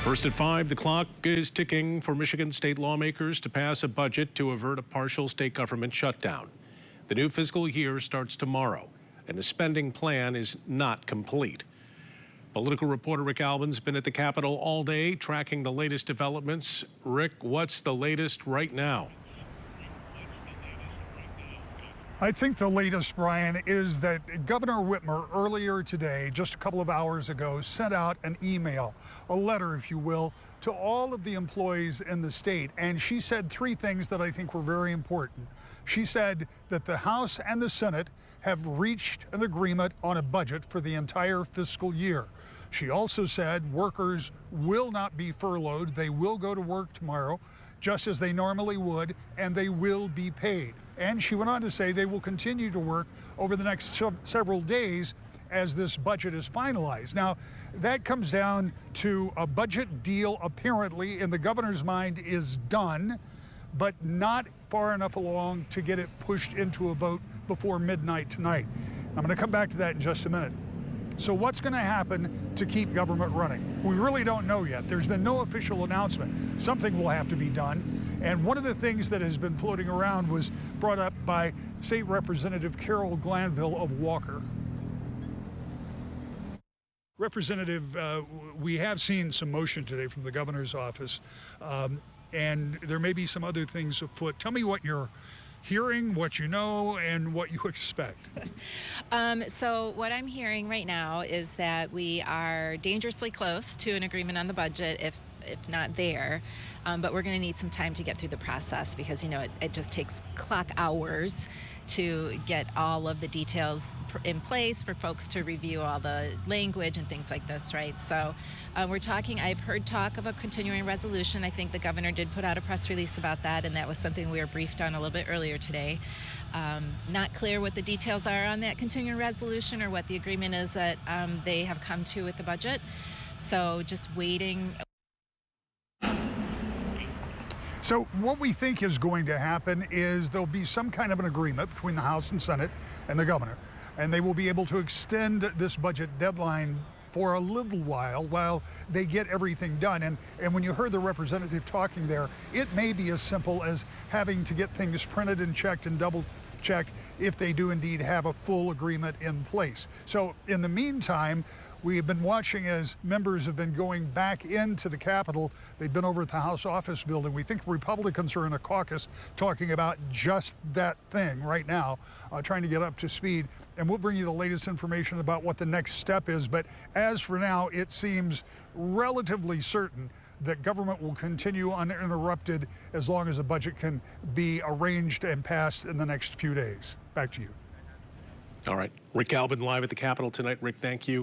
First at 5, the clock is ticking for Michigan state lawmakers to pass a budget to avert a partial state government shutdown. The new fiscal year starts tomorrow, and the spending plan is not complete. Political reporter Rick Albin's been at the Capitol all day tracking the latest developments. Rick, what's the latest right now? I think the latest, Brian, is that Governor Whitmer earlier today, just a couple of hours ago, sent out an email, a letter, if you will, to all of the employees in the state. And she said three things that I think were very important. She said that the House and the Senate have reached an agreement on a budget for the entire fiscal year. She also said workers will not be furloughed. They will go to work tomorrow, just as they normally would, and they will be paid. And she went on to say they will continue to work over the next several days as this budget is finalized. Now, that comes down to a budget deal apparently in the governor's mind is done, but not far enough along to get it pushed into a vote before midnight tonight. I'm going to come back to that in just a minute. So what's going to happen to keep government running? We really don't know yet. There's been no official announcement. Something will have to be done. And one of the things that has been floating around was brought up by State Representative Carol Glanville of Walker. Representative, we have seen some motion today from the governor's office, and there may be some other things afoot. Tell me what you're hearing, what you know, and what you expect. So what I'm hearing right now is that we are dangerously close to an agreement on the budget, if not there. But we're going to need some time to get through the process because, you know, it just takes clock hours to get all of the details in place for folks to review all the language and things like this, right? So we're talking, I've heard talk of a continuing resolution. I think the governor did put out a press release about that, and that was something we were briefed on a little bit earlier today. Not clear what the details are on that continuing resolution or what the agreement is that they have come to with the budget. So just waiting. So what we think is going to happen is there'll be some kind of an agreement between the House and Senate and the governor, and they will be able to extend this budget deadline for a little while they get everything done. And when you heard the representative talking there, it may be as simple as having to get things printed and checked and double checked if they do indeed have a full agreement in place. So in the meantime, we have been watching as members have been going back into the Capitol. They've been over at the House office building. We think Republicans are in a caucus talking about just that thing right now, trying to get up to speed. And we'll bring you the latest information about what the next step is. But as for now, it seems relatively certain that government will continue uninterrupted as long as the budget can be arranged and passed in the next few days. Back to you. All right. Rick Albin live at the Capitol tonight. Rick, thank you.